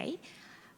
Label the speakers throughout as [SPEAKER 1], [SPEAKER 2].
[SPEAKER 1] Okay.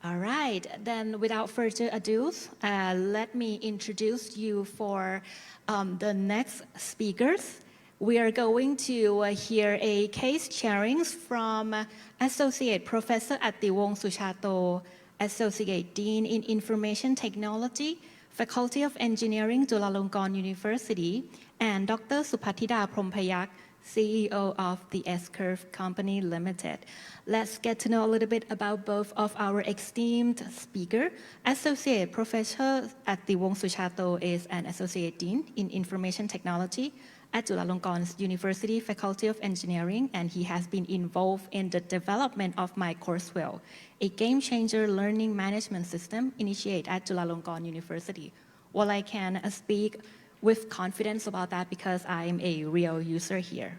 [SPEAKER 1] All right. Then without further ado, let me introduce you for the next speakers. We are going to hear a case sharing from Associate Professor Atiwong Suchato, Associate Dean in Information Technology, Faculty of Engineering, Chulalongkorn University, and Dr. Supatida Prompayuck, CEO of the S-Curve Company Limited. Let's get to know a little bit about both of our esteemed speaker. Associate Professor Atiwong Suchato is an Associate Dean in Information Technology at Chulalongkorn University Faculty of Engineering, and he has been involved in the development of My Coursewell, a game-changer learning management system initiated at Chulalongkorn University. Well, I can speak with confidence about that because I'm a real user here.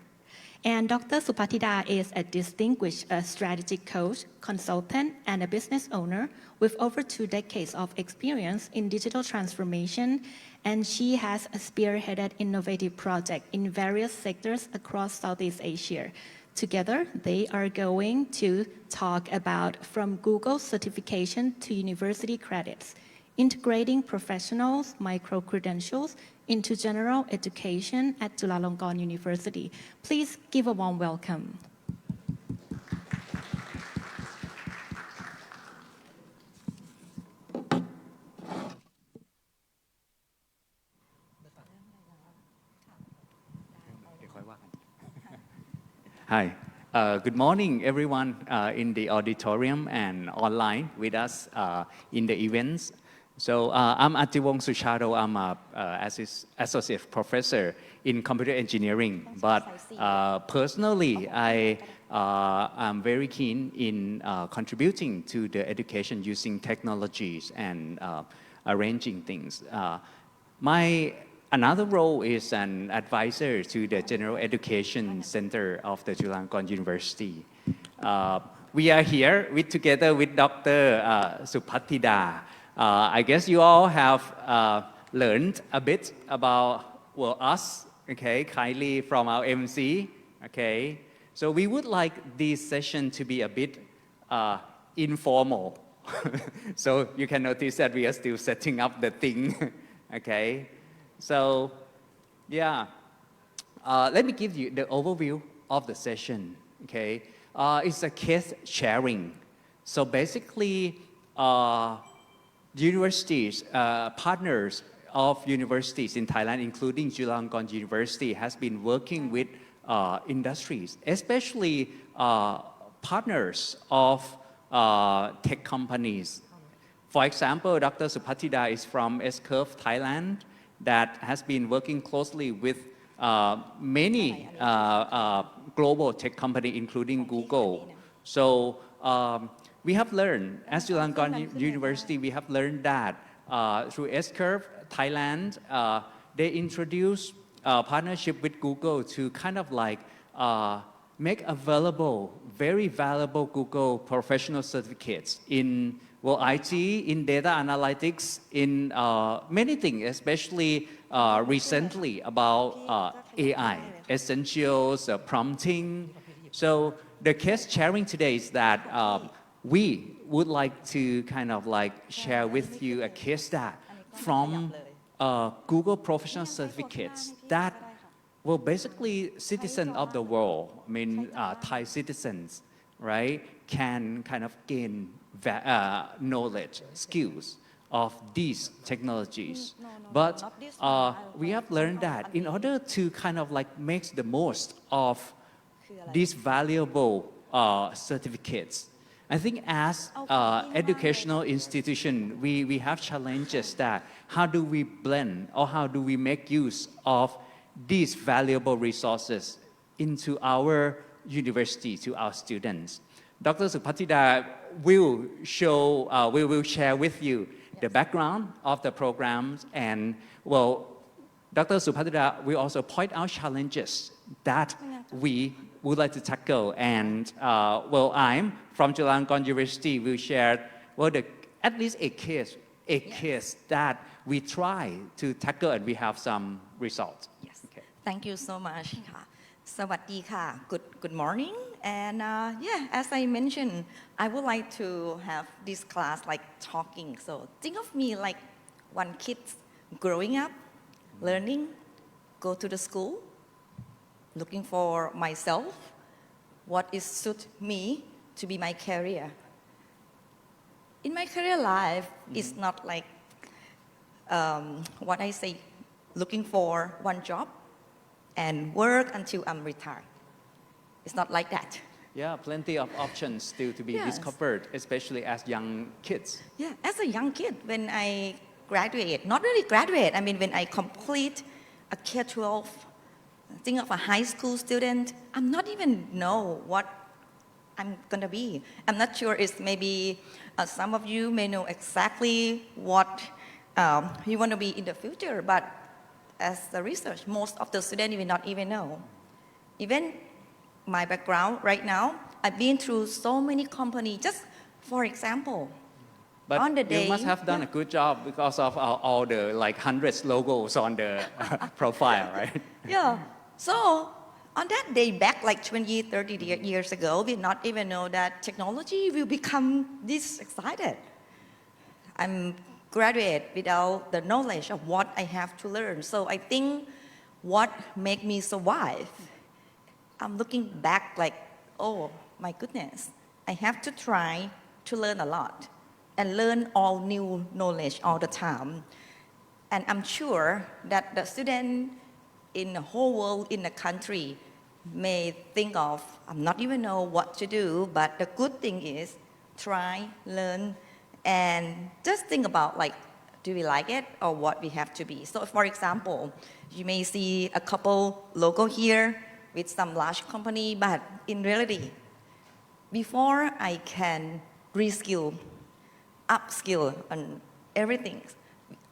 [SPEAKER 1] And Dr. Supatida is a distinguished strategic coach, consultant, and a business owner with over 2 decades of experience in digital transformation, and she has spearheaded innovative projects in various sectors across Southeast Asia. Together, they are going to talk about from Google certification to university credits, integrating professionals' micro-credentials into general education at Chulalongkorn University. Please give a warm welcome.
[SPEAKER 2] Hi. Good morning, everyone in the auditorium and online with us in the events. So I'm Atiwong Suchato. I'm an associate professor in computer engineering. But personally, I am very keen in contributing to the education using technologies and arranging things. Another role is an advisor to the General Education Center of the Chulalongkorn University. We are here together with Dr. Supatida. I guess you all have learned a bit about us, okay, kindly from our MC, okay. So we would like this session to be a bit informal. So you can notice that we are still setting up the thing, okay. So yeah, let me give you the overview of the session, okay. It's a case sharing. So basically, universities, partners of universities in Thailand, including Chulalongkorn University, has been working with industries, especially partners of tech companies. For example, Dr. Supatida is from S-Curve, Thailand, that has been working closely with many global tech companies, including Google. So we have learned, as Chulalongkorn University, we have learned that through S-Curve, Thailand, they introduced a partnership with Google to kind of like make available very valuable Google professional certificates in IT, in data analytics, in many things, especially recently about AI, essentials, prompting. So the case sharing today is that we would like to kind of like share with you a case that from Google professional certificates that well, basically citizens of the world, I mean Thai citizens, right, can kind of gain knowledge, skills of these technologies. But we have learned that in order to kind of like make the most of these valuable certificates, I think as educational institution, we have challenges that how do we blend or how do we make use of these valuable resources into our university, to our students. Dr. Supatida will share with you the background of the programs, and well, Dr. Supatida will also point out challenges that we would like to tackle. And well, I'm from Chulalongkorn University will share at least a case that we try to tackle and we have some results.
[SPEAKER 3] Yes. Okay. Thank you so much. Sawadika. Good morning. And as I mentioned, I would like to have this class like talking. So think of me like one kid growing up, learning, go to the school, looking for myself, what is suit me to be my career. In my career life, it's not like what I say, looking for one job and work until I'm retired. It's not like that.
[SPEAKER 2] Yeah, plenty of options still to be
[SPEAKER 3] Yes.
[SPEAKER 2] discovered, especially as young kids.
[SPEAKER 3] Yeah, as a young kid, when I graduate, not really graduate, I mean when I complete a K-12, think of a high school student, I'm not even know what I'm gonna be. I'm not sure it's maybe some of you may know exactly what you want to be in the future, but as the research, most of the students will not even know. Even my background right now, I've been through so many companies. Just for example,
[SPEAKER 2] But
[SPEAKER 3] on the day,
[SPEAKER 2] you must have done a good job because of all the like hundreds logos on the profile, right?
[SPEAKER 3] yeah. So on that day back like 20, 30 years ago, we not even know that technology will become this excited. I'm graduate without the knowledge of what I have to learn. So I think what make me survive, I'm looking back like, oh my goodness, I have to try to learn a lot and learn all new knowledge all the time. And I'm sure that the student in the whole world, in the country, may think of, I'm not even know what to do, but the good thing is try, learn, and just think about like, do we like it or what we have to be? So for example, you may see a couple logo here with some large company, but in reality, before I can reskill, upskill on everything,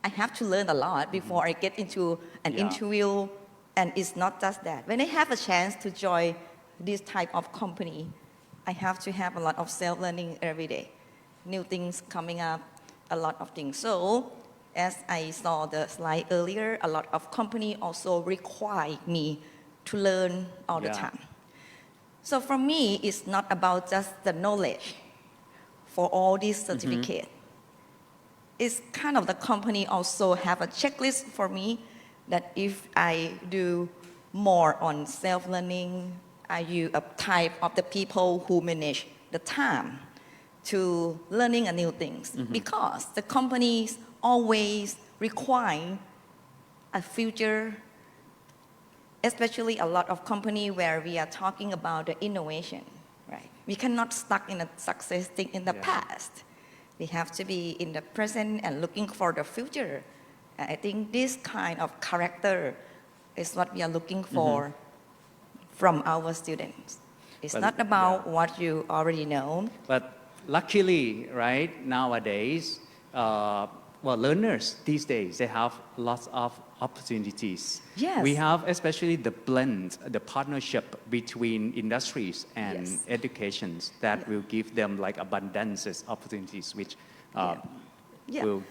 [SPEAKER 3] I have to learn a lot before I get into an
[SPEAKER 2] Yeah.
[SPEAKER 3] interview. And it's not just that. When I have a chance to join this type of company, I have to have a lot of self-learning every day. New things coming up, a lot of things. So as I saw the slide earlier, a lot of company also require me to learn all the
[SPEAKER 2] Yeah.
[SPEAKER 3] time. So for me, it's not about just the knowledge for all these certificates. It's kind of the company also have a checklist for me that if I do more on self-learning, are you a type of the people who manage the time to learning a new things? Because the companies always require a future, especially a lot of company where we are talking about the innovation, right? We cannot stuck in a success thing in the
[SPEAKER 2] Yeah.
[SPEAKER 3] past. We have to be in the present and looking for the future. I think this kind of character is what we are looking for from our students. It's
[SPEAKER 2] But,
[SPEAKER 3] not about
[SPEAKER 2] yeah.
[SPEAKER 3] what you already know.
[SPEAKER 2] But luckily, right, nowadays, learners these days, they have lots of opportunities.
[SPEAKER 3] Yes.
[SPEAKER 2] We have especially the blend, the partnership between industries and
[SPEAKER 3] Yes.
[SPEAKER 2] educations that will give them like abundances opportunities, which
[SPEAKER 3] Yeah.
[SPEAKER 2] will,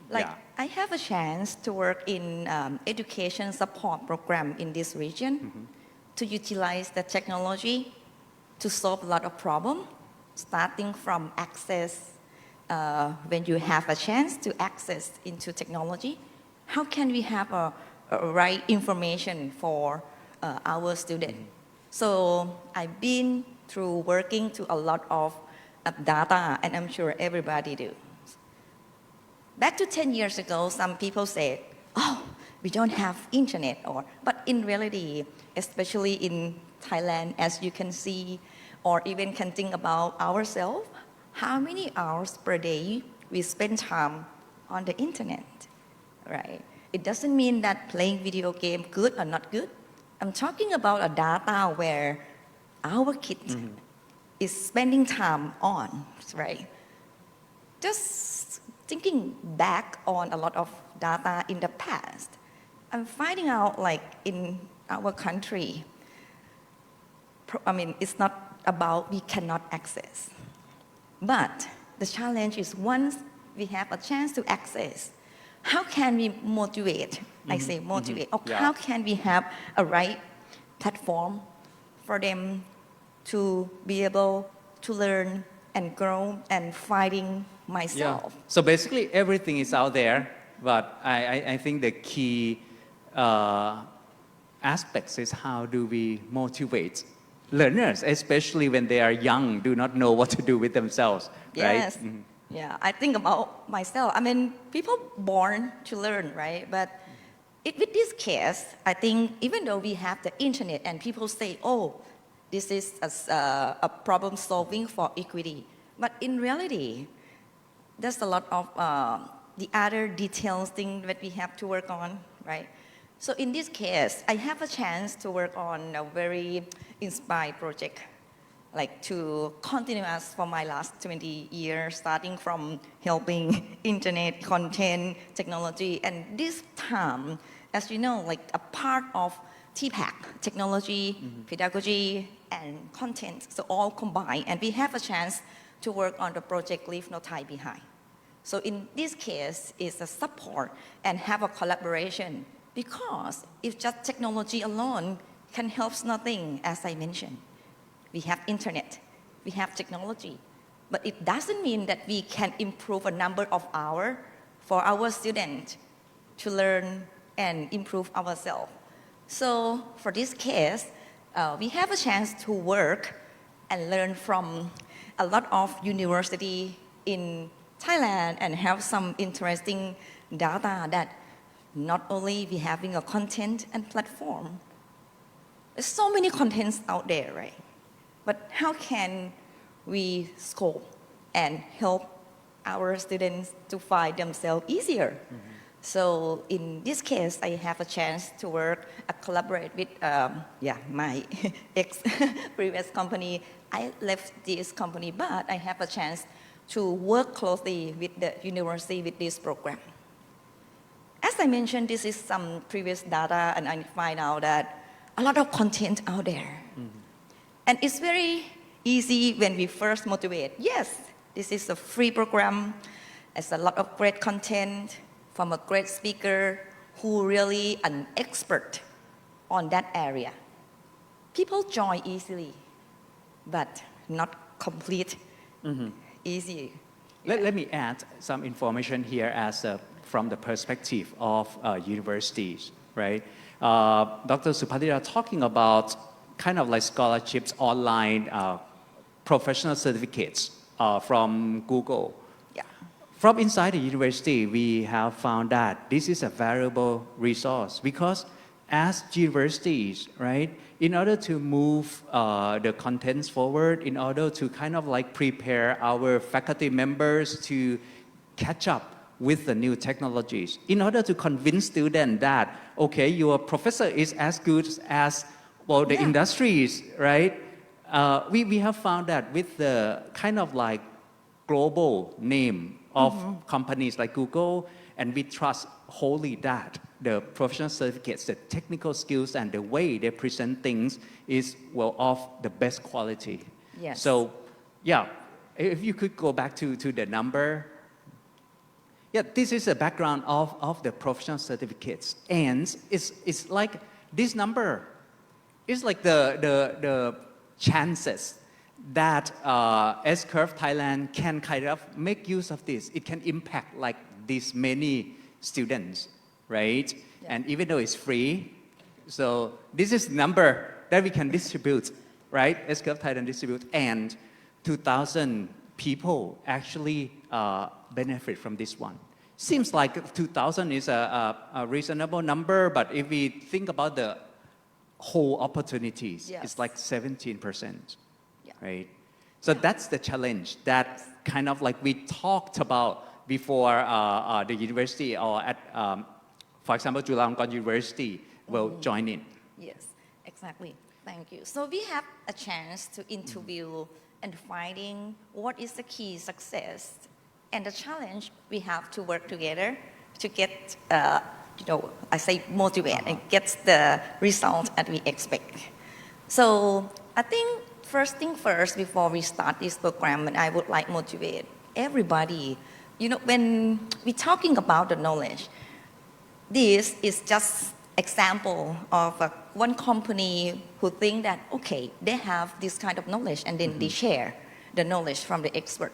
[SPEAKER 3] Like
[SPEAKER 2] yeah.
[SPEAKER 3] I have a chance to work in education support program in this region to utilize the technology to solve a lot of problems, starting from access, when you have a chance to access into technology, how can we have a right information for our student? So I've been through working to a lot of data, and I'm sure everybody do. Back to 10 years ago, some people said, oh, we don't have internet, but in reality, especially in Thailand, as you can see, or even can think about ourselves, how many hours per day we spend time on the internet, right? It doesn't mean that playing video game good or not good. I'm talking about a data where our kids is spending time on, right? Just thinking back on a lot of data in the past, I'm finding out like in our country, it's not about we cannot access. But the challenge is once we have a chance to access, how can we motivate? I say motivate. Or
[SPEAKER 2] Yeah.
[SPEAKER 3] how can we have a right platform for them to be able to learn and grow and finding myself.
[SPEAKER 2] So basically everything is out there, but I think the key aspects is how do we motivate learners, especially when they are young, do not know what to do with themselves, right?
[SPEAKER 3] Yes. Yeah, I think about myself. I mean, people born to learn, right? But with this case, I think even though we have the internet and people say, oh, this is a problem solving for equity. But in reality, there's a lot of the other details thing that we have to work on, right? So in this case, I have a chance to work on a very inspired project, like to continue us for my last 20 years, starting from helping internet, content, technology, and this time, as you know, like a part of TPAC, technology, pedagogy, and content, so all combined, and we have a chance to work on the project Leave No Thai Behind. So in this case, it's a support and have a collaboration, because if just technology alone can help nothing, as I mentioned. We have internet, we have technology, but it doesn't mean that we can improve a number of hours for our students to learn and improve ourselves. So for this case, we have a chance to work and learn from a lot of universities in Thailand and have some interesting data that not only we having a content and platform, there's so many contents out there, right? But how can we scope and help our students to find themselves easier? So in this case, I have a chance to work, collaborate with my ex-previous company. I left this company, but I have a chance to work closely with the university with this program. As I mentioned, this is some previous data, and I find out that a lot of content out there. And it's very easy when we first motivate. Yes, this is a free program. It's a lot of great content from a great speaker who really an expert on that area. People join easily, but not complete easy.
[SPEAKER 2] Let me add some information here as from the perspective of universities, right? Dr. Supatida talking about kind of like scholarships, online professional certificates from Google.
[SPEAKER 3] Yeah.
[SPEAKER 2] From inside the university, we have found that this is a valuable resource because as universities, right, in order to move the contents forward, in order to kind of like prepare our faculty members to catch up with the new technologies, in order to convince students that, okay, your professor is as good as the industries, right? We have found that with the kind of like global name of companies like Google, and we trust wholly that the professional certificates, the technical skills, and the way they present things is of the best quality.
[SPEAKER 3] Yes.
[SPEAKER 2] So, yeah, if you could go back to the number. Yeah, this is the background of the professional certificates, and it's like this number. It's like the chances that S-Curve Thailand can kind of make use of this. It can impact like this many students, right?
[SPEAKER 3] Yeah.
[SPEAKER 2] And even though it's free, so this is the number that we can distribute, right? S-Curve Thailand distribute, and 2,000 people actually benefit from this one. Seems like 2,000 is a reasonable number, but if we think about the whole opportunities,
[SPEAKER 3] Yes.
[SPEAKER 2] it's like 17%,
[SPEAKER 3] Yeah.
[SPEAKER 2] right? So that's the challenge that kind of like we talked about before the university or at, for example, Chulalongkorn University will join in.
[SPEAKER 3] Yes, exactly. Thank you. So we have a chance to interview and finding what is the key success and the challenge. We have to work together to get, I say motivate and get the result that we expect. So I think first thing first, before we start this program, and I would like motivate everybody. When we're talking about the knowledge, this is just example of one company who think that, okay, they have this kind of knowledge and then they share the knowledge from the expert.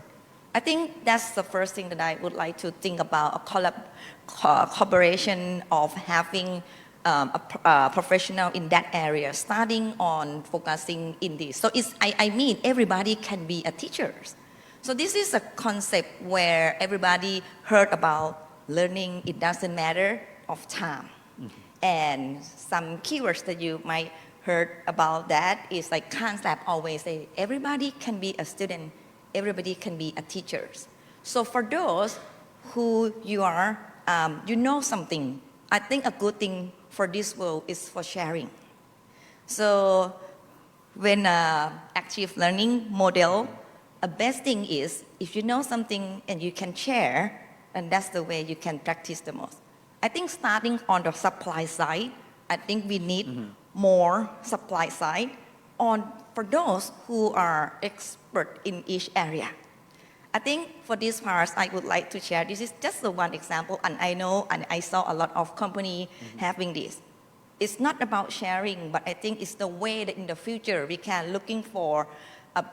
[SPEAKER 3] I think that's the first thing that I would like to think about, a collaboration of having a professional in that area, starting on focusing in this. So I mean, everybody can be a teacher. So this is a concept where everybody heard about learning, it doesn't matter of time. And some keywords that you might heard about that is like concept always say, everybody can be a student, everybody can be a teacher. So for those who you are, you know something, I think a good thing for this world is for sharing. So when active learning model, a best thing is if you know something and you can share, and that's the way you can practice the most. I think starting on the supply side, I think we need more supply side for those who are expert in each area. I think for this part, I would like to share, this is just the one example, and I know and I saw a lot of company having this. It's not about sharing, but I think it's the way that in the future we can looking for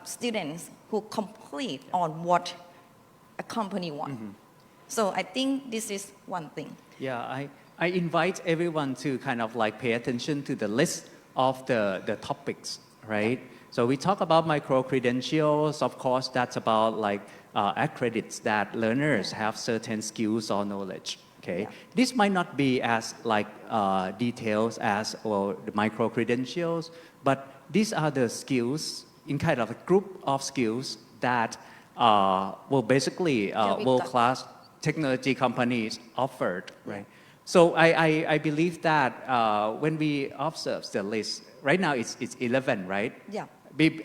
[SPEAKER 3] students who complete on what a company wants. So I think this is one thing.
[SPEAKER 2] Yeah, I invite everyone to kind of like pay attention to the list of the topics, right? So we talk about micro-credentials, of course, that's about like accredits that learners have certain skills or knowledge, okay?
[SPEAKER 3] Yeah.
[SPEAKER 2] This might not be as like details as the micro-credentials, but these are the skills in kind of a group of skills that will basically world-class technology companies offered, right? So I believe that when we observe the list, right now it's 11, right?
[SPEAKER 3] Yeah.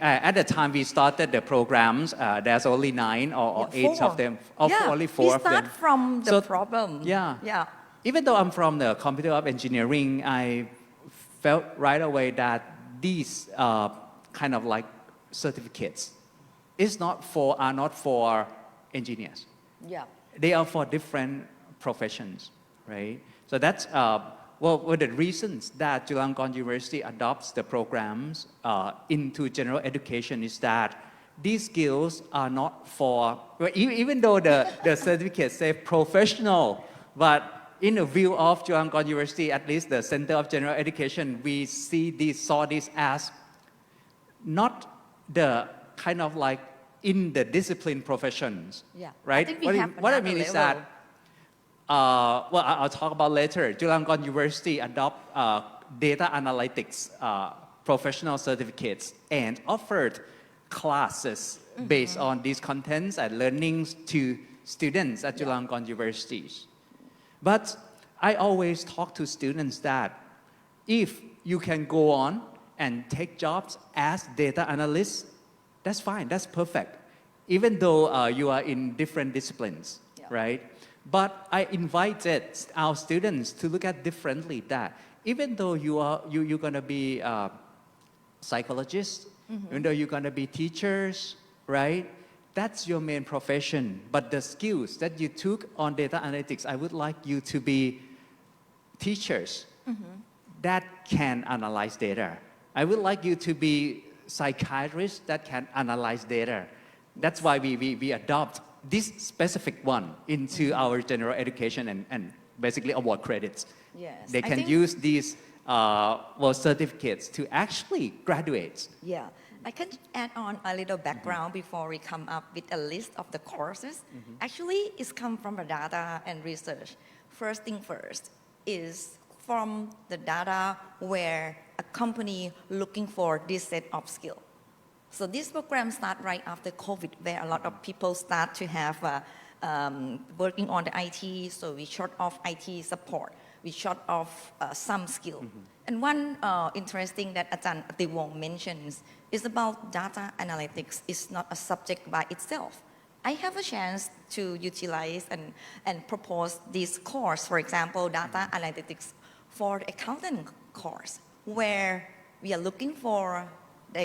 [SPEAKER 2] At the time we started the programs, there's only 9 or 8 of them, only 4 of them.
[SPEAKER 3] We start from the problem.
[SPEAKER 2] Yeah. Even though I'm from the computer of engineering, I felt right away that these kind of like certificates are not for engineers.
[SPEAKER 3] Yeah.
[SPEAKER 2] They are for different professions, right? So that's one of the reasons that Chulalongkorn University adopts the programs into general education is that these skills are not for, even though the certificates say professional, but in the view of Chulalongkorn University, at least the Center of General Education, we saw this as not the kind of like in the discipline professions, right?
[SPEAKER 3] I think we have
[SPEAKER 2] what I mean is that,
[SPEAKER 3] level.
[SPEAKER 2] I'll talk about later. Chulalongkorn University adopt data analytics professional certificates and offered classes based on these contents and learnings to students at Chulalongkorn universities. But I always talk to students that if you can go on and take jobs as data analysts, that's fine, that's perfect, even though you are in different disciplines, right? But I invited our students to look at differently that even though you're going to be psychologists, even though you're going to be teachers, right? That's your main profession. But the skills that you took on data analytics, I would like you to be teachers that can analyze data. I would like you to be psychiatrists that can analyze data. That's why we adopt this specific one into our general education and basically award credits.
[SPEAKER 3] Yes.
[SPEAKER 2] They can use these certificates to actually graduate.
[SPEAKER 3] Yeah. I can add on a little background before we come up with a list of the courses. Actually, it's come from the data and research. First thing first is from the data where a company looking for this set of skill. So this program start right after COVID, where a lot of people start to have working on the IT. So we short of IT support. We short of some skill. And one interesting that Atiwong mentions is about data analytics. It's not a subject by itself. I have a chance to utilize and propose this course, for example, data analytics for the accountant course, where we are looking for the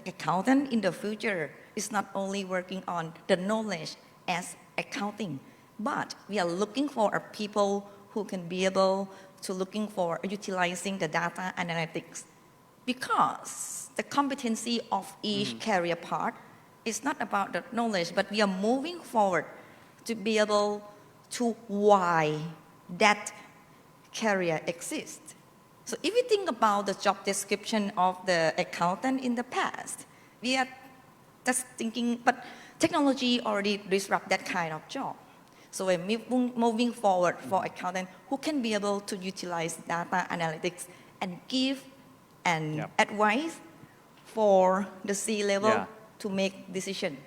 [SPEAKER 3] accountant in the future is not only working on the knowledge as accounting, but we are looking for people who can be able to looking for utilizing the data analytics because the competency of each career part is not about the knowledge, but we are moving forward to be able to why that career exists. So if you think about the job description of the accountant in the past, we are just thinking, but technology already disrupt that kind of job. So we're moving forward for accountant who can be able to utilize data analytics and give an advice for the C-level to make decision.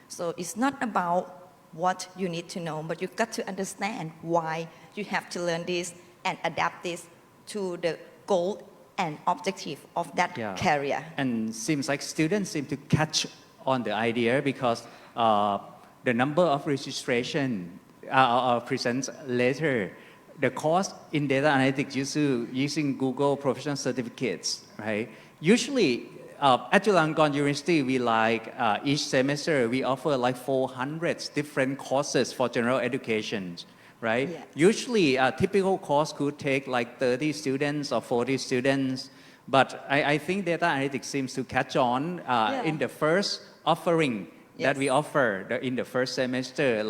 [SPEAKER 3] So it's not about what you need to know, but you've got to understand why you have to learn this and adapt this to the goal and objective of that career.
[SPEAKER 2] And seems like students seem to catch on the idea because the number of registration presents later. The course in data analytics using Google professional certificates, right? Usually at Chulalongkorn University, we each semester we offer 400 different courses for general education, right?
[SPEAKER 3] Yes.
[SPEAKER 2] Usually a typical course could take 30 students or 40 students, but I think data analytics seems to catch on in the first offering that we offer in the first semester,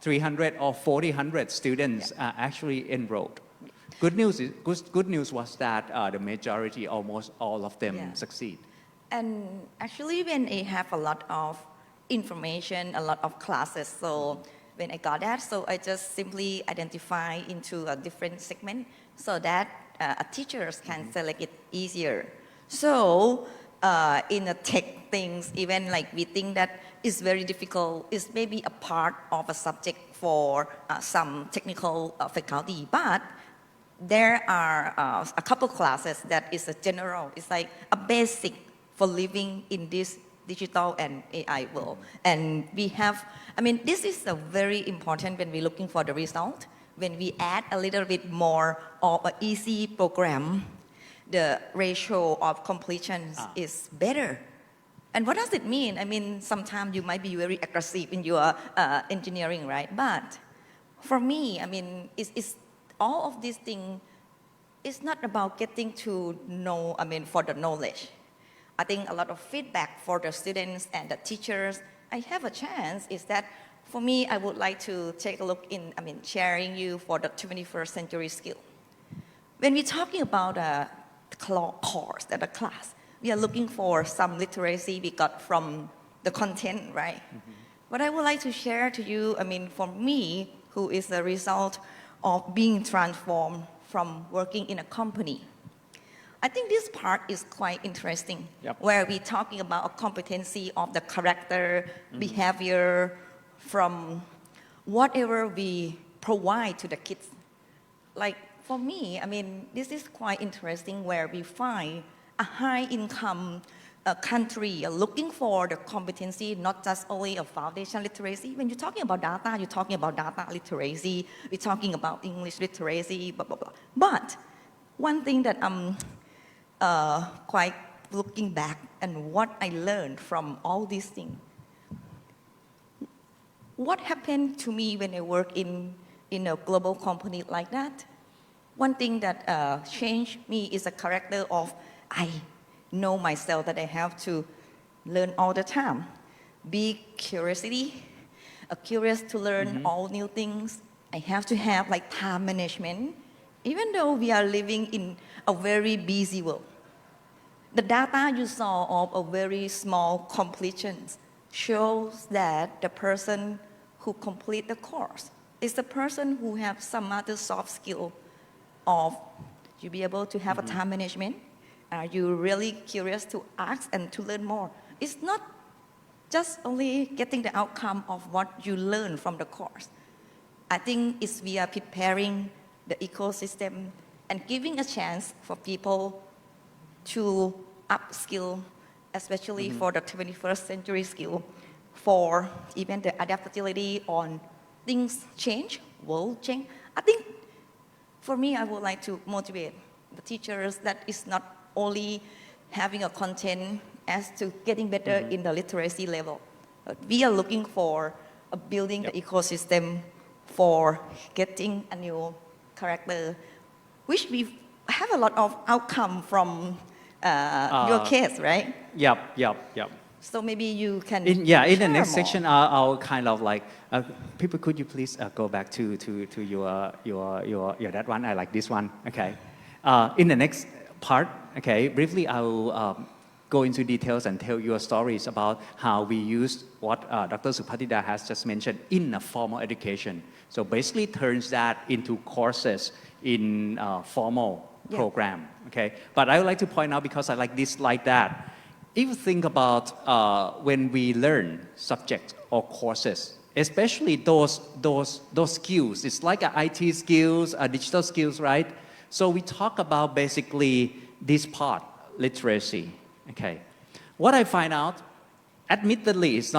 [SPEAKER 2] 300 or 400 students are actually enrolled. Good news was that the majority, almost all of them succeed.
[SPEAKER 3] And actually when I have a lot of information, a lot of classes, so when I got that, so I just simply identify into a different segment so that teachers can select it easier. So in the tech things, even we think that it's very difficult, it's maybe a part of a subject for some technical faculty, but there are a couple classes that is a general, it's like a basic for living in this digital and AI world. And we have, this is a very important when we're looking for the result. When we add a little bit more of an easy program, the ratio of completion is better. And what does it mean? Sometimes you might be very aggressive in your engineering, right? But for me, it's all of these things, it's not about getting to know, for the knowledge. I think a lot of feedback for the students and the teachers, I have a chance is that for me, I would like to take a look in, sharing you for the 21st century skill. When we're talking about a course, a class, we are looking for some literacy we got from the content, right? What I would like to share to you, for me, who is the result of being transformed from working in a company. I think this part is quite interesting, where we're talking about a competency of the character, behavior, from whatever we provide to the kids. Like for me, this is quite interesting where we find a high income country looking for the competency, not just only of foundation literacy. When you're talking about data, you're talking about data literacy, we're talking about English literacy, blah, blah, blah. But one thing that I'm quite looking back and what I learned from all these things. What happened to me when I work in a global company like that? One thing that changed me is a character of I know myself that I have to learn all the time. Be curiosity, curious to learn all new things. I have to have time management. Even though we are living in a very busy world, the data you saw of a very small completions shows that the person who complete the course is the person who have some other soft skill of you be able to have a time management. Are you really curious to ask and to learn more? It's not just only getting the outcome of what you learn from the course. I think it's we are preparing the ecosystem and giving a chance for people to upskill, especially for the 21st century skill, for even the adaptability on things change, world change. I think for me, I would like to motivate the teachers that it's not only having a content as to getting better in the literacy level. We are looking for building the ecosystem for getting a new character, which we have a lot of outcome from your case, right?
[SPEAKER 2] Yep.
[SPEAKER 3] So maybe you can
[SPEAKER 2] In the
[SPEAKER 3] share
[SPEAKER 2] next
[SPEAKER 3] more.
[SPEAKER 2] section, I'll kind of like, people, could you please go back to your that one? I like this one. Okay. In the next part, okay, briefly, I will go into details and tell you stories about how we use what Dr. Supatida has just mentioned in a formal education. So basically, turns that into courses in formal program. Okay. But I would like to point out, because I like this like that. If you think about when we learn subjects or courses, especially those skills, it's like IT skills, digital skills, right? So we talk about basically this part, literacy. Okay, what I find out, admittedly, it's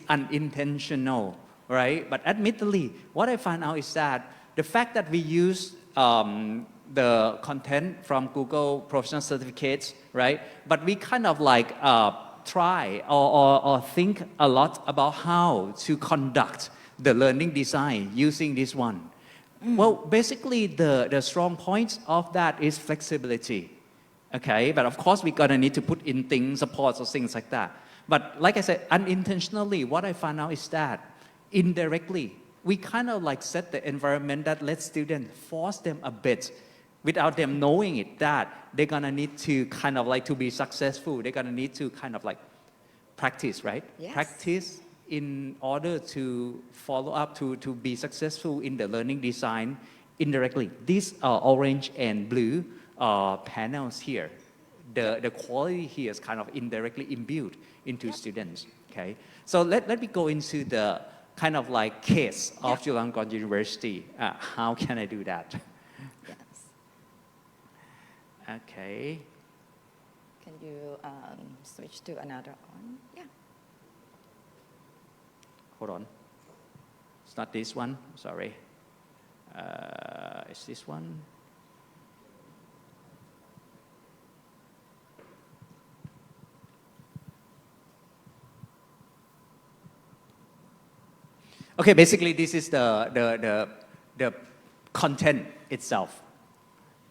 [SPEAKER 2] unintentional, right? But admittedly, what I find out is that the fact that we use the content from Google professional certificates, right? But we kind of like try or think a lot about how to conduct the learning design using this one. Well, basically the strong points of that is flexibility. Okay, but of course we're gonna need to put in things, supports or things like that. But like I said, unintentionally, what I found out is that indirectly, we kind of like set the environment that lets students force them a bit without them knowing it, that they're gonna need to kind of like to be successful, they're gonna need to kind of like practice, right?
[SPEAKER 3] Yes.
[SPEAKER 2] Practice in order to follow up to be successful in the learning design indirectly. These are orange and blue panels here. The quality here is kind of indirectly imbued into students, okay? So let me go into the kind of like case of Chulalongkorn University. How can I do that?
[SPEAKER 3] Yes.
[SPEAKER 2] Okay.
[SPEAKER 3] Can you switch to another one? Yeah.
[SPEAKER 2] Hold on. It's not this one. Sorry. It's this one. Okay, basically this is the content itself.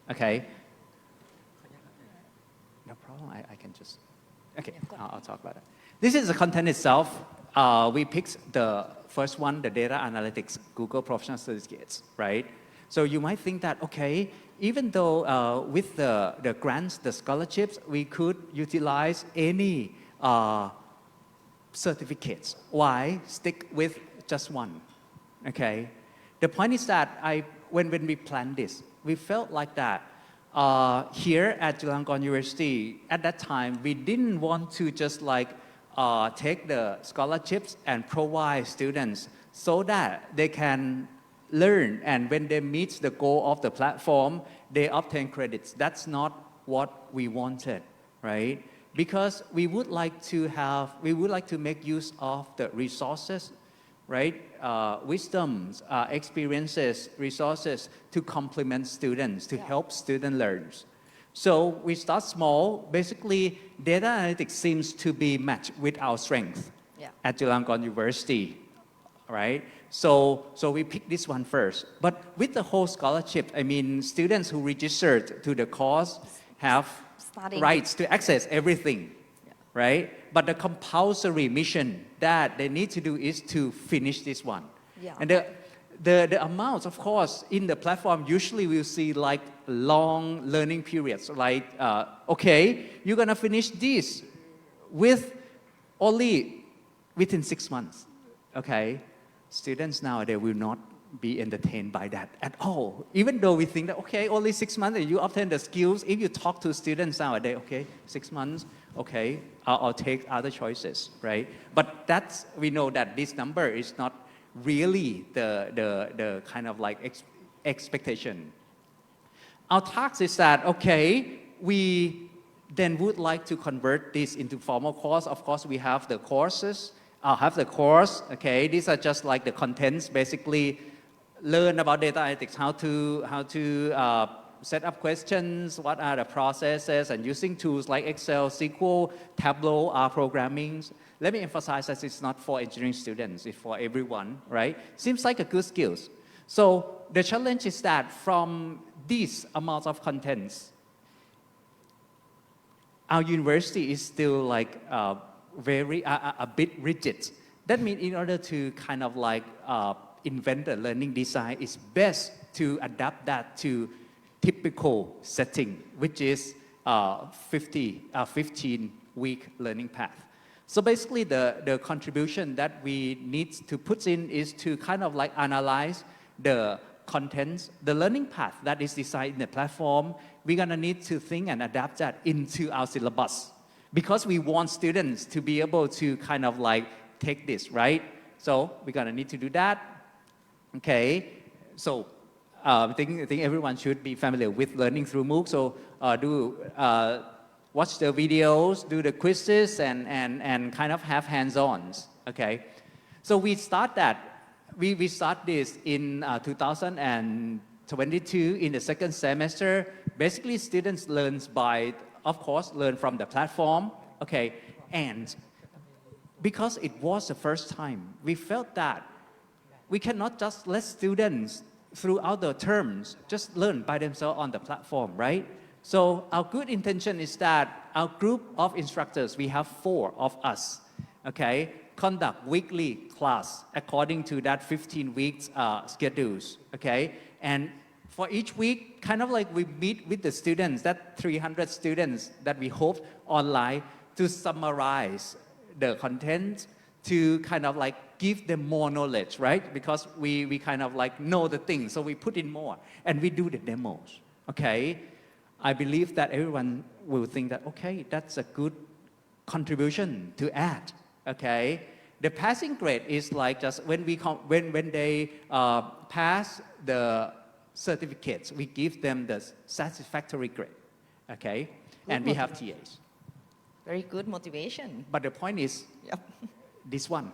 [SPEAKER 2] Okay. No problem. I can just. Okay, I'll talk about it. This is the content itself. We picked the first one, the data analytics, Google Professional Certificates, right? So you might think that, okay, even though with the grants, the scholarships, we could utilize any certificates. Why stick with just one? Okay. The point is that when we planned this, we felt like that here at Chulalongkorn University, at that time, we didn't want to just like take the scholarships and provide students so that they can learn, and when they meet the goal of the platform, they obtain credits. That's not what we wanted, right? Because we would like to make use of the resources, right? Wisdoms, experiences, resources to complement students, to help students learn. So we start small. Basically, data analytics seems to be matched with our strength at Chulalongkorn University, right? So we picked this one first. But with the whole scholarship, I mean, students who registered to the course have rights to access everything, right? But the compulsory mission that they need to do is to finish this one. And the amounts, of course, in the platform, usually we'll see like long learning periods, like, okay, you're gonna finish this with only within 6 months, okay? Students nowadays will not be entertained by that at all. Even though we think that, okay, only 6 months and you obtain the skills. If you talk to students nowadays, okay, 6 months, okay, I'll take other choices, right? But we know that this number is not really the kind of like expectation. Our task is that, okay, we then would like to convert this into formal course. Of course, we have the courses. I'll have the course, okay? These are just like the contents, basically learn about data analytics, how to set up questions, what are the processes, and using tools like Excel, SQL, Tableau, R programming. Let me emphasize that it's not for engineering students, it's for everyone, right? Seems like a good skills. So the challenge is that from these amounts of contents, our university is still like a bit rigid. That means in order to kind of like invent a learning design, it's best to adapt that to typical setting, which is 15-week learning path. So basically the contribution that we need to put in is to kind of like analyze the contents, the learning path that is designed in the platform. We're gonna need to think and adapt that into our syllabus because we want students to be able to kind of like take this, right? So we're gonna need to do that. Okay, so I think everyone should be familiar with learning through MOOC. So watch the videos, do the quizzes, and kind of have hands-ons. Okay, so we start that. We start this in 2022 in the second semester. Basically, students learn by, of course, learn from the platform. Okay, and because it was the first time, we felt that we cannot just let students throughout the terms just learn by themselves on the platform, right? So our good intention is that our group of instructors, we have 4 of us, okay, conduct weekly class according to that 15 weeks schedules, okay? And for each week, kind of like we meet with the students, that 300 students that we hope online to summarize the content, to kind of like give them more knowledge, right? Because we kind of like know the things, so we put in more and we do the demos, okay? I believe that everyone will think that, okay, that's a good contribution to add, okay? The passing grade is like just when they pass the certificates, we give them the satisfactory grade, okay? And we have TAs.
[SPEAKER 3] Very good motivation.
[SPEAKER 2] But the point is,
[SPEAKER 3] Yep.
[SPEAKER 2] this one.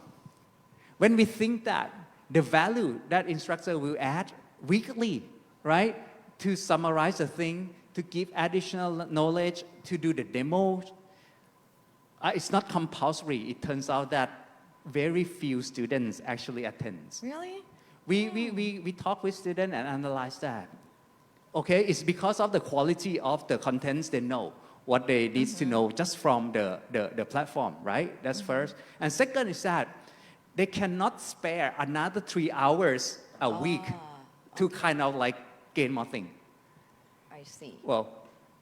[SPEAKER 2] When we think that the value that instructor will add weekly, right, to summarize the thing, to give additional knowledge, to do the demos, it's not compulsory. It turns out that very few students actually attend.
[SPEAKER 3] Really?
[SPEAKER 2] We talk with students and analyze that. Okay, it's because of the quality of the contents they know, what they need to know just from the platform, right? That's first. And second is that they cannot spare another 3 hours a week to kind of like gain more thing.
[SPEAKER 3] I see.
[SPEAKER 2] Well,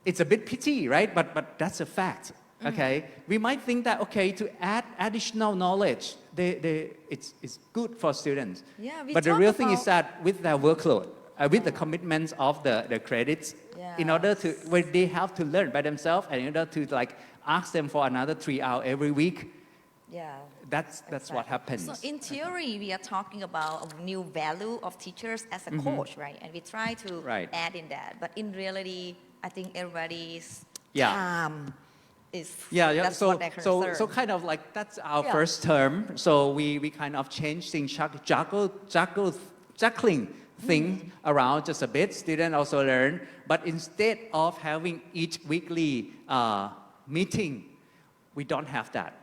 [SPEAKER 2] it's a bit pity, right? But that's a fact. Okay, we might think that okay, to add additional knowledge, it's good for students.
[SPEAKER 3] Yeah, we
[SPEAKER 2] but the
[SPEAKER 3] talk
[SPEAKER 2] real thing is
[SPEAKER 3] about-
[SPEAKER 2] that with their workload, with the commitments of the credits, in order to when they have to learn by themselves, and in order to like ask them for another 3 hours every week,
[SPEAKER 3] Yeah.
[SPEAKER 2] that's what happens.
[SPEAKER 3] So in theory, we are talking about a new value of teachers as a coach, right? And we try to
[SPEAKER 2] Right.
[SPEAKER 3] add in that. But in reality, I think everybody's
[SPEAKER 2] Yeah.
[SPEAKER 3] time is that's
[SPEAKER 2] so
[SPEAKER 3] what they're concerned.
[SPEAKER 2] so kind of like that's our
[SPEAKER 3] Yeah.
[SPEAKER 2] first term. So we kind of change things, juggling things around just a bit. Students also learn, but instead of having each weekly meeting, we don't have that.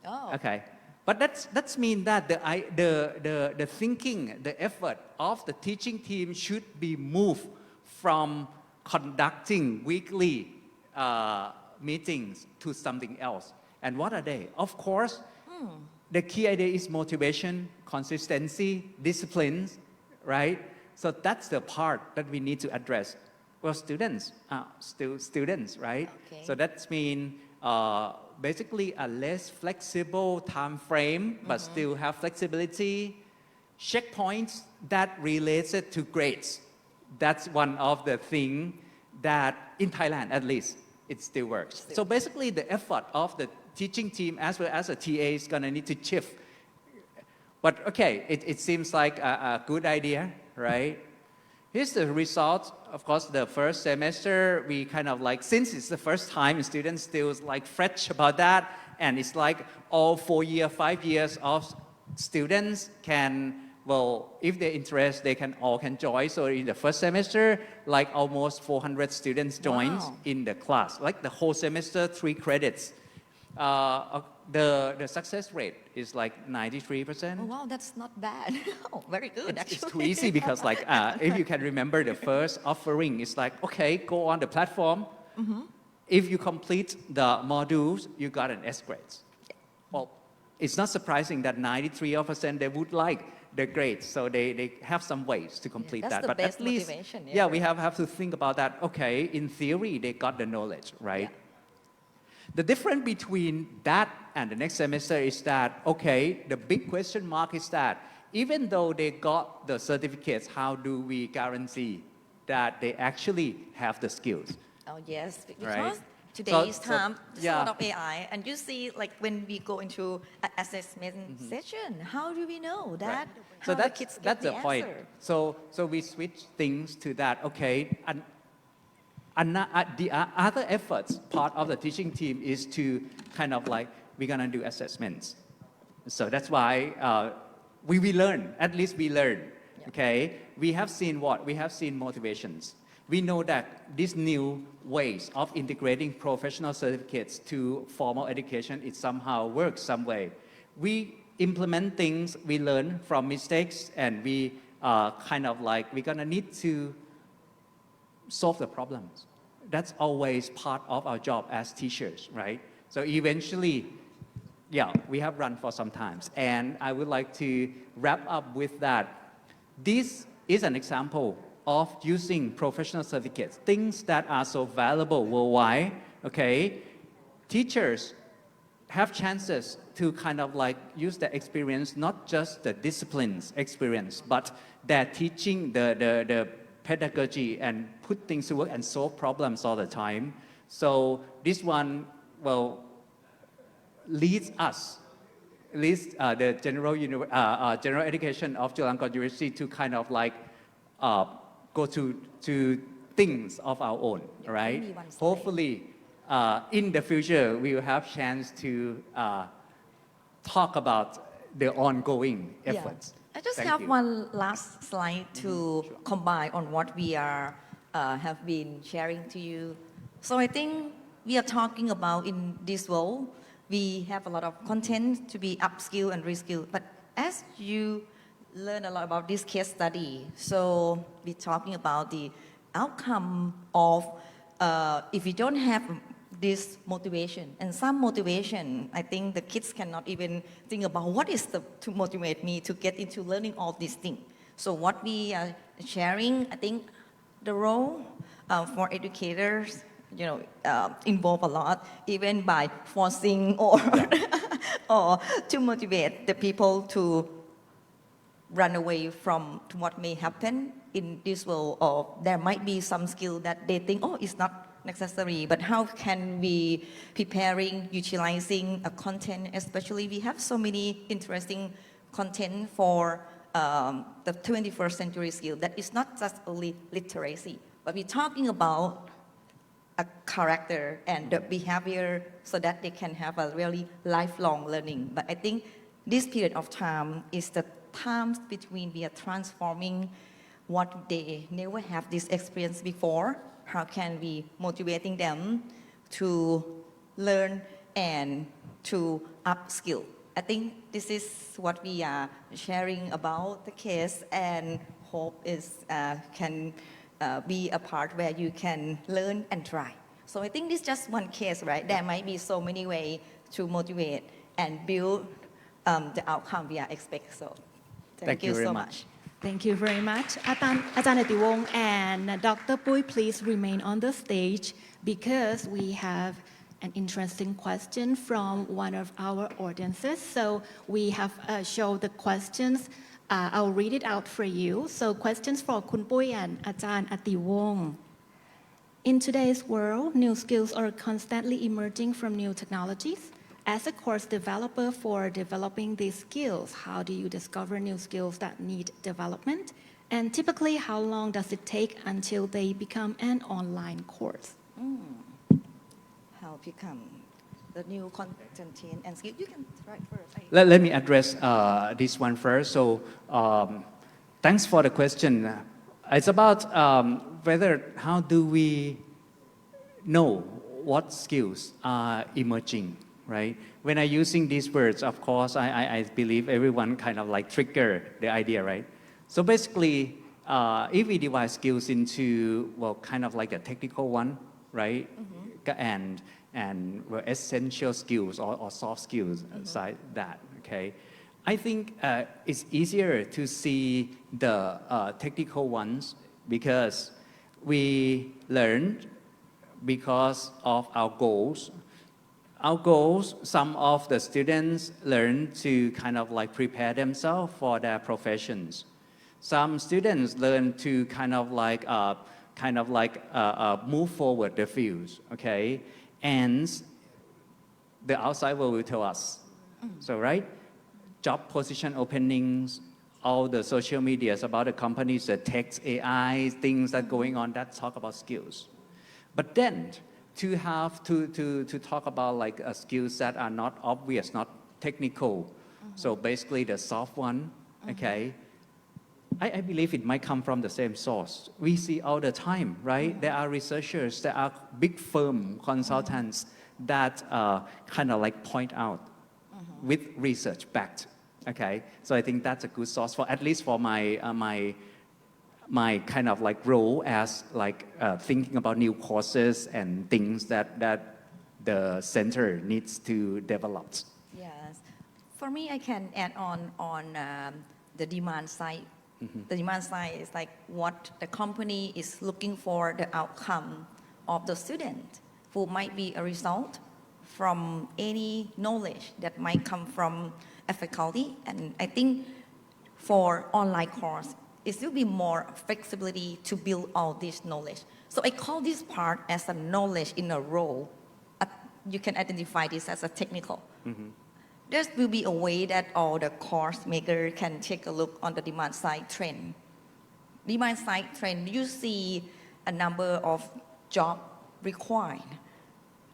[SPEAKER 3] Oh.
[SPEAKER 2] Okay, but that's mean that the thinking, the effort of the teaching team should be moved from conducting weekly meetings to something else. And what are they? Of course, the key idea is motivation, consistency, disciplines, right? So that's the part that we need to address. Well, students are still students, right?
[SPEAKER 3] Okay.
[SPEAKER 2] So that's mean basically a less flexible time frame, but still have flexibility. Checkpoints that related to grades. That's one of the things that in Thailand, at least, it still works. So basically, the effort of the teaching team as well as the TA is gonna need to shift. But okay, it seems like a good idea, right? Here's the result. Of course, the first semester, we kind of like, since it's the first time, students still like fresh about that. And it's like all 5 years of students can, well, if they're interested, they can join. So in the first semester, like almost 400 students joined
[SPEAKER 3] Wow.
[SPEAKER 2] in the class, like the whole semester, 3 credits. The success rate is like 93%.
[SPEAKER 3] Oh, wow, that's not bad. Oh, very good,
[SPEAKER 2] It's
[SPEAKER 3] actually.
[SPEAKER 2] too easy because like if you can remember the first offering, it's like, okay, go on the platform. If you complete the modules, you got an S grade. Well, it's not surprising that 93% they would like the grades, so they have some ways to complete
[SPEAKER 3] that's
[SPEAKER 2] that.
[SPEAKER 3] the
[SPEAKER 2] But
[SPEAKER 3] best
[SPEAKER 2] at least,
[SPEAKER 3] motivation,
[SPEAKER 2] yeah,
[SPEAKER 3] ever.
[SPEAKER 2] we have to think about that. Okay, in theory, they got the knowledge, right? The difference between that and the next semester is that, okay, the big question mark is that even though they got the certificates, how do we guarantee that they actually have the skills?
[SPEAKER 3] Oh, yes, because
[SPEAKER 2] Right.
[SPEAKER 3] today's
[SPEAKER 2] So,
[SPEAKER 3] time, there's a
[SPEAKER 2] yeah.
[SPEAKER 3] lot of AI, and you see, like when we go into an assessment session, how do we know that?
[SPEAKER 2] So
[SPEAKER 3] How the
[SPEAKER 2] that's,
[SPEAKER 3] kids get
[SPEAKER 2] that's the
[SPEAKER 3] the
[SPEAKER 2] point.
[SPEAKER 3] answer?
[SPEAKER 2] So we switch things to that. Okay, and the other efforts, part of the teaching team is to kind of like, we're gonna do assessments. So that's why we learn, at least we learn, okay? We have seen what? We have seen motivations. We know that these new ways of integrating professional certificates to formal education, it somehow works some way. We implement things, we learn from mistakes, and we kind of like, we're gonna need to solve the problems. That's always part of our job as teachers, right? So eventually, yeah, we have run for some times. And I would like to wrap up with that. This is an example of using professional certificates, things that are so valuable worldwide, okay? Teachers have chances to kind of like use the experience, not just the disciplines experience, but they're teaching the pedagogy and put things to work and solve problems all the time. So this one, well, leads the general education of Chulalongkorn University to kind of like go to things of our own, right?
[SPEAKER 3] only one slide.
[SPEAKER 2] Hopefully, in the future, we will have chance to talk about the ongoing efforts.
[SPEAKER 3] I just
[SPEAKER 2] Thank
[SPEAKER 3] have
[SPEAKER 2] you.
[SPEAKER 3] one last slide to
[SPEAKER 2] Sure.
[SPEAKER 3] combine on what we are have been sharing to you. So I think we are talking about in this role, we have a lot of content to be upskill and reskill. But as you learn a lot about this case study, so we're talking about the outcome of if we don't have this motivation and some motivation, I think the kids cannot even think about what is to motivate me to get into learning all these things. So what we are sharing, I think the role for educators, involve a lot, even by forcing or or to motivate the people to run away from what may happen in this world, or there might be some skill that they think, oh, it's not necessary, but how can we preparing, utilizing a content, especially we have so many interesting content for the 21st century skill that is not just only literacy, but we're talking about a character and the behavior so that they can have a really lifelong learning. But I think this period of time is the times between we are transforming what they never have this experience before. How can we motivating them to learn and to upskill? I think this is what we are sharing about the case, and hope is can be a part where you can learn and try. So I think this is just one case, right? There might be so many ways to motivate and build the outcome we are expecting. So thank you
[SPEAKER 2] very
[SPEAKER 3] so
[SPEAKER 2] much.
[SPEAKER 3] much.
[SPEAKER 1] Thank you very much. Ajahn Atiwong and Dr. Pui, please remain on the stage because we have an interesting question from one of our audiences. So we have showed the questions. I'll read it out for you. So questions for Kun Pui and Ajahn Atiwong. In today's world, new skills are constantly emerging from new technologies. As a course developer for developing these skills, how do you discover new skills that need development? And typically, how long does it take until they become an online course?
[SPEAKER 3] How become the new content and skill? You can try first.
[SPEAKER 2] Let me address this one first. So thanks for the question. It's about how do we know what skills are emerging, right? When I using these words, of course, I believe everyone kind of like trigger the idea, right? So basically, if we divide skills into, well, kind of like a technical one, right? And well, essential skills or soft skills aside that, okay? I think it's easier to see the technical ones because we learned because of our goals. Our goals, some of the students learn to kind of like prepare themselves for their professions. Some students learn to kind of like move forward the fields, okay? And the outside world will tell us. So, right? Job position openings, all the social medias about the companies, the text, AI, things that going on, that talk about skills. But then, to have to talk about like skills that are not obvious, not technical, so basically the soft one, okay? I believe it might come from the same source. We see all the time, right? There are researchers, there are big firm consultants that kind of like point out with research backed, okay? So I think that's a good source for at least for my kind of like role as like thinking about new courses and things that the center needs to develop.
[SPEAKER 3] Yes. For me, I can add on the demand side. The demand side is like what the company is looking for, the outcome of the student, who might be a result from any knowledge that might come from a faculty. And I think for online course, it will be more flexibility to build all this knowledge. So I call this part as a knowledge in a role. You can identify this as a technical. There will be a way that all the course maker can take a look on the demand side trend. Demand side trend, you see a number of job required.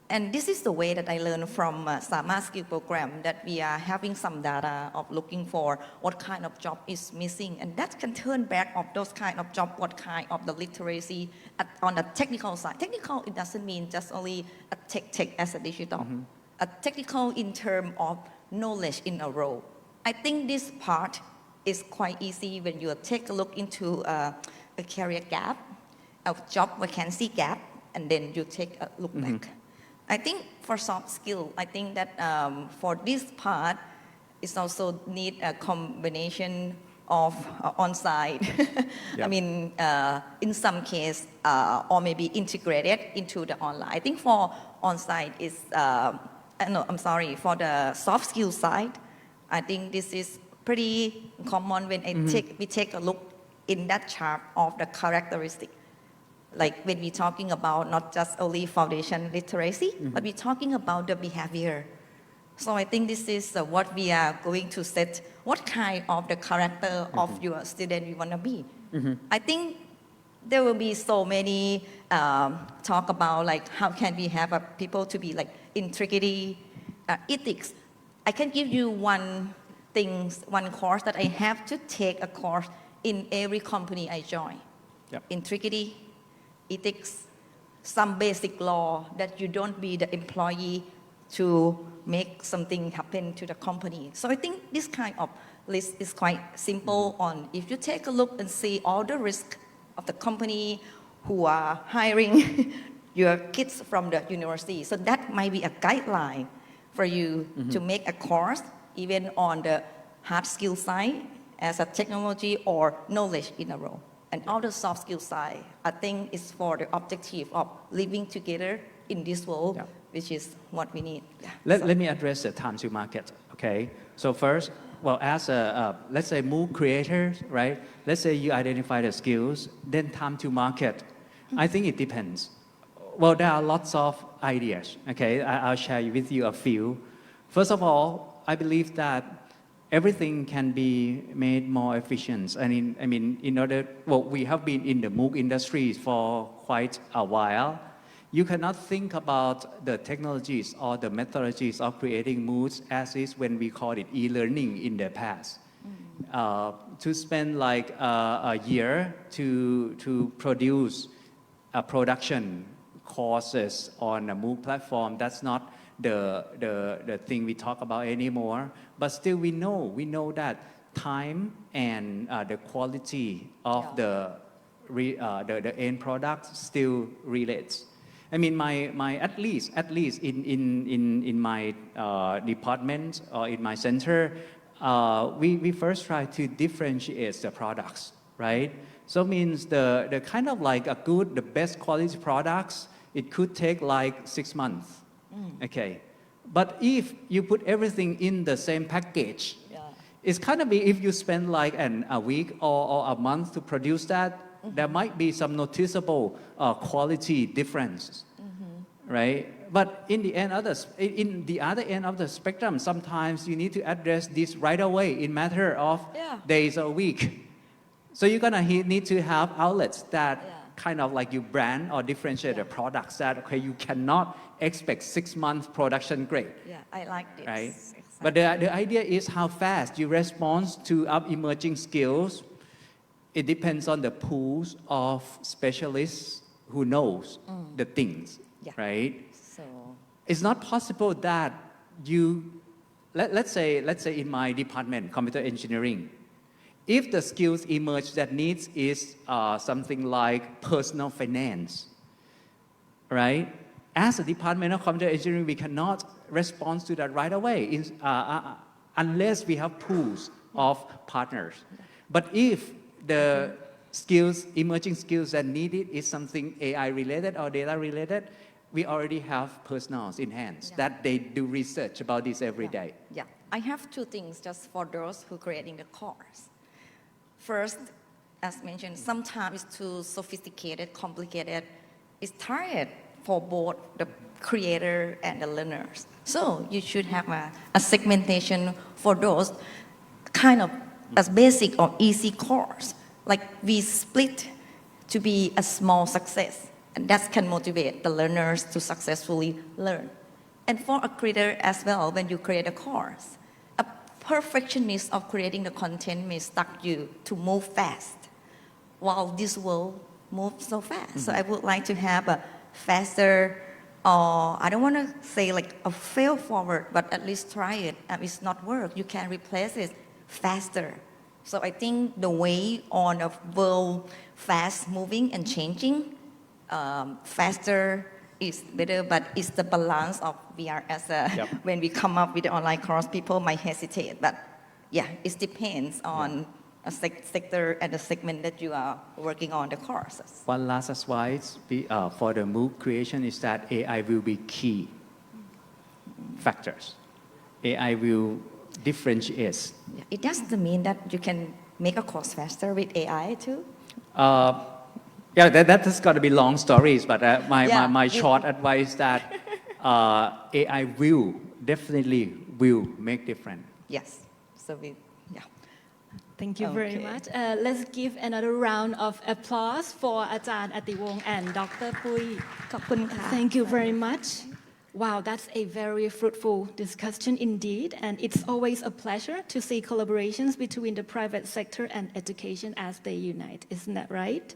[SPEAKER 3] And this is the way that I learned from Sama skill program, that we are having some data of looking for what kind of job is missing. And that can turn back of those kind of job, what kind of the literacy on the technical side. Technical, it doesn't mean just only a tech as a digital. A technical in terms of knowledge in a role. I think this part is quite easy when you take a look into a career gap, a job vacancy gap, and then you take a look back. I think for soft skill, I think that for this part, it's also need a combination of on-site. I mean, in some case, or maybe integrated into the online. I think for on-site is, no, I'm sorry, for the soft skill side, I think this is pretty common when we take a look in that chart of the characteristic. Like when we're talking about not just only foundation literacy, but we're talking about the behavior. So I think this is what we are going to set, what kind of the character of your student you want to be. I think there will be so many talk about like how can we have people to be like integrity, ethics. I can give you one course that I have to take a course in every company I join. Integrity, ethics, some basic law that you don't be the employee to make something happen to the company. So I think this kind of list is quite simple on if you take a look and see all the risk of the company who are hiring your kids from the university. So that might be a guideline for you to make a course even on the hard skill side as a technology or knowledge in a role. And all the soft skill side, I think is for the objective of living together in this world, which is what we need.
[SPEAKER 2] Let me address the time to market, okay? So first, well, as let's say MOOC creators, right? Let's say you identify the skills, then time to market. I think it depends. Well, there are lots of ideas, okay? I'll share with you a few. First of all, I believe that everything can be made more efficient. I mean, in order, well, we have been in the MOOC industry for quite a while. You cannot think about the technologies or the methodologies of creating MOOCs as is when we call it e-learning in the past. To spend like a year to produce a production courses on a MOOC platform, that's not the thing we talk about anymore. But still, we know that time and the quality of the end product still relates. I mean, my at least in my department or in my center, we first try to differentiate the products, right? So means the kind of like the best quality products, it could take like 6 months, okay? But if you put everything in the same package, it's kind of if you spend like a week or a month to produce that, there might be some noticeable quality difference, right? But in the other end of the spectrum, sometimes you need to address this right away in matter of days or week. So you're gonna need to have outlets that kind of like you brand or differentiate the products that okay you cannot expect 6 months production grade.
[SPEAKER 3] Yeah, I like this.
[SPEAKER 2] Right?
[SPEAKER 3] Exactly.
[SPEAKER 2] But the idea is how fast you respond to up emerging skills. It depends on the pools of specialists who knows the things, right?
[SPEAKER 3] So
[SPEAKER 2] It's not possible that you, let's say in my department, computer engineering, if the skills emerge that needs is something like personal finance, right? As a department of computer engineering, we cannot respond to that right away unless we have pools of partners. But if the skills, emerging skills that needed is something AI related or data related, we already have personnel in hands that they do research about this every day.
[SPEAKER 3] Yeah, I have 2 things just for those who creating the course. First, as mentioned, sometimes it's too sophisticated, complicated. It's tired for both the creator and the learners. So you should have a segmentation for those kind of as basic or easy course. Like we split to be a small success. And that can motivate the learners to successfully learn. And for a creator as well, when you create a course, a perfectionist of creating the content may stuck you to move fast, while this world moves so fast. So I would like to have a faster, or I don't want to say like a fail forward, but at least try it. If it's not work, you can replace it faster. So I think the way on a world fast moving and changing, faster is better, but it's the balance of VR as when we come up with the online course, people might hesitate, but yeah, it depends on a sector and the segment that you are working on the courses.
[SPEAKER 2] One last advice for the MOOC creation is that AI will be key factors. AI will differentiate.
[SPEAKER 3] Yeah, it doesn't mean that you can make a course faster with AI too.
[SPEAKER 2] Yeah, that has got to be long stories, but my short advice that AI will definitely will make difference.
[SPEAKER 3] Yes. So
[SPEAKER 1] Thank you very
[SPEAKER 3] Okay.
[SPEAKER 1] much. Let's give another round of applause for Ajahn Atiwong and Dr. Pui.
[SPEAKER 3] ขอบคุณค่ะ
[SPEAKER 1] Thank you very much. Wow, that's a very fruitful discussion indeed, and it's always a pleasure to see collaborations between the private sector and education as they unite. Isn't that right?